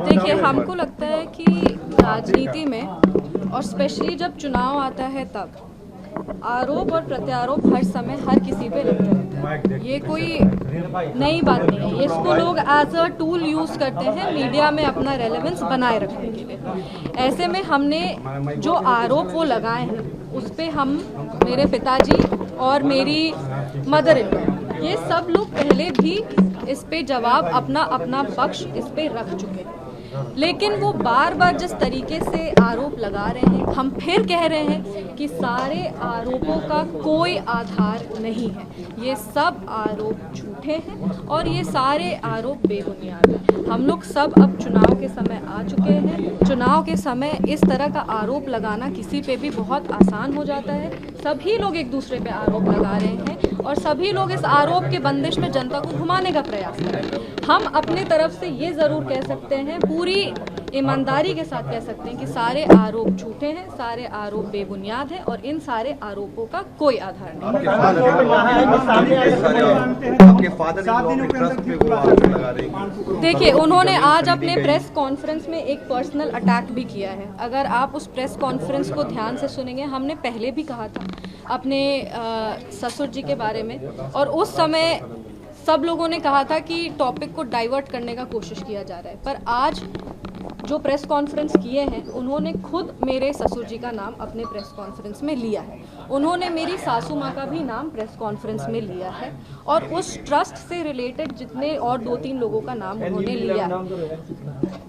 देखिए, हमको लगता है कि राजनीति में और स्पेशली जब चुनाव आता है तब आरोप और प्रत्यारोप हर समय हर किसी पे लगते रहते हैं। ये कोई नई बात नहीं है। इसको लोग एज अ टूल यूज़ करते हैं मीडिया में अपना रेलेवेंस बनाए रखने के लिए। ऐसे में हमने जो आरोप वो लगाए हैं उस पे हम, मेरे पिताजी और मेरी मदर इन लॉ, ये सब लोग पहले भी इस पे जवाब अपना अपना पक्ष इस पे रख चुके हैं। लेकिन वो बार बार जिस तरीके से आरोप लगा रहे हैं, हम फिर कह रहे हैं कि सारे आरोपों का कोई आधार नहीं है। ये सब आरोप झूठे हैं और ये सारे आरोप बेबुनियाद हैं। हम लोग सब अब चुनाव के समय आ चुके हैं। चुनाव के समय इस तरह का आरोप लगाना किसी पे भी बहुत आसान हो जाता है। सभी लोग एक दूसरे पे आरोप लगा रहे हैं और सभी लोग इस आरोप के बंदिश में जनता को घुमाने का प्रयास कर रहे हैं। हम अपने तरफ से ये ज़रूर कह सकते हैं, पूरी ईमानदारी के साथ कह सकते हैं कि सारे आरोप झूठे हैं, सारे आरोप बेबुनियाद हैं और इन सारे आरोपों का कोई आधार नहीं। देखिए, उन्होंने आज अपने प्रेस कॉन्फ्रेंस में एक पर्सनल अटैक भी किया है। अगर आप उस प्रेस कॉन्फ्रेंस को ध्यान से सुनेंगे, हमने पहले भी कहा था अपने ससुर जी के बारे में, और उस समय सब लोगों ने कहा था कि टॉपिक को डाइवर्ट करने का कोशिश किया जा रहा है। पर आज जो प्रेस कॉन्फ्रेंस किए हैं, उन्होंने खुद मेरे ससुर जी का नाम अपने प्रेस कॉन्फ्रेंस में लिया है। उन्होंने मेरी सासू माँ का भी नाम प्रेस कॉन्फ्रेंस में लिया है और उस ट्रस्ट से रिलेटेड जितने और 2-3 लोगों का नाम उन्होंने लिया है।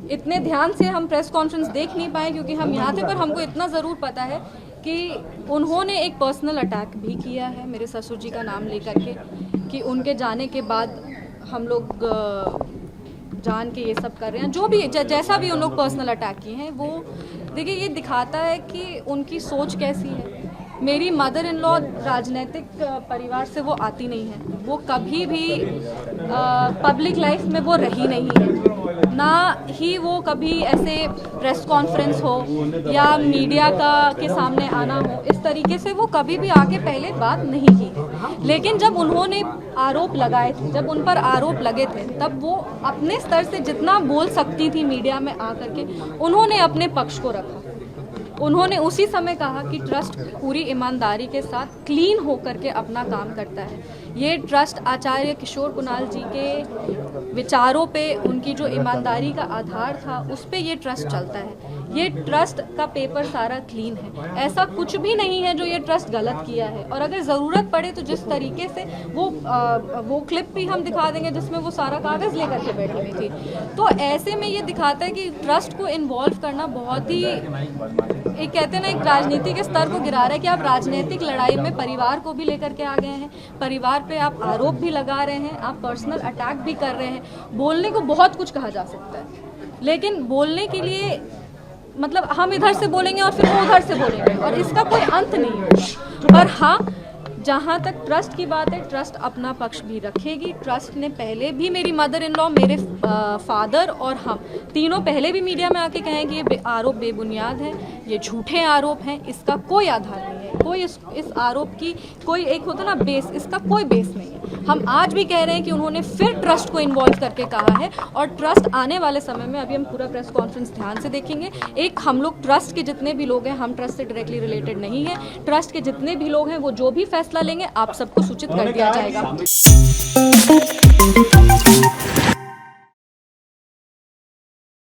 इतने ध्यान से हम प्रेस कॉन्फ्रेंस देख नहीं पाए क्योंकि हम यहाँ थे, पर हमको इतना ज़रूर पता है कि उन्होंने एक पर्सनल अटैक भी किया है मेरे ससुर जी का नाम लेकर के, कि उनके जाने के बाद हम लोग जान के ये सब कर रहे हैं। जो भी जैसा भी उन लोग पर्सनल अटैक किए हैं, वो देखिए ये दिखाता है कि उनकी सोच कैसी है। मेरी मदर इन लॉ राजनीतिक परिवार से वो आती नहीं है। वो कभी भी पब्लिक लाइफ में वो रही नहीं है, ना ही वो कभी ऐसे प्रेस कॉन्फ्रेंस हो या मीडिया के सामने आना हो, इस तरीके से वो कभी भी आके पहले बात नहीं की है। लेकिन जब उन्होंने आरोप लगाए थे, जब उन पर आरोप लगे थे, तब वो अपने स्तर से जितना बोल सकती थी मीडिया में आकर के, उन्होंने अपने पक्ष को रखा। उन्होंने उसी समय कहा कि ट्रस्ट पूरी ईमानदारी के साथ क्लीन होकर के अपना काम करता है। ये ट्रस्ट आचार्य किशोर कुणाल जी के विचारों पे, उनकी जो ईमानदारी का आधार था, उस पे ये ट्रस्ट चलता है। ये ट्रस्ट का पेपर सारा क्लीन है। ऐसा कुछ भी नहीं है जो ये ट्रस्ट गलत किया है। और अगर ज़रूरत पड़े तो जिस तरीके से वो क्लिप भी हम दिखा देंगे जिसमें वो सारा कागज़ लेकर के बैठी हुई थी। तो ऐसे में ये दिखाता है कि ट्रस्ट को इन्वॉल्व करना बहुत ही, एक कहते हैं ना, एक राजनीति के स्तर को गिरा रहा है कि आप राजनीतिक लड़ाई में परिवार को भी लेकर के आ गए हैं। परिवार पे आप आरोप भी लगा रहे हैं, आप पर्सनल अटैक भी कर रहे हैं। बोलने को बहुत कुछ कहा जा सकता है, लेकिन बोलने के लिए मतलब हम इधर से बोलेंगे और फिर वो उधर से बोलेंगे और इसका कोई अंत नहीं होगा। पर हाँ, जहाँ तक ट्रस्ट की बात है, ट्रस्ट अपना पक्ष भी रखेगी। ट्रस्ट ने पहले भी, मेरी मदर इन लॉ, मेरे फादर और हम तीनों पहले भी मीडिया में आके कहें कि ये आरोप बेबुनियाद हैं, ये झूठे आरोप हैं, इसका कोई आधार नहीं है। कोई इस आरोप की कोई, एक होता ना बेस, इसका कोई बेस नहीं है। हम आज भी कह रहे हैं कि उन्होंने फिर ट्रस्ट को इन्वॉल्व करके कहा है और ट्रस्ट आने वाले समय में, अभी हम पूरा प्रेस कॉन्फ्रेंस ध्यान से देखेंगे, एक हम लोग ट्रस्ट के जितने भी लोग हैं, हम ट्रस्ट से डायरेक्टली रिलेटेड नहीं है, ट्रस्ट के जितने भी लोग हैं वो जो भी फैसला लेंगे आप सबको सूचित कर दिया जाएगा।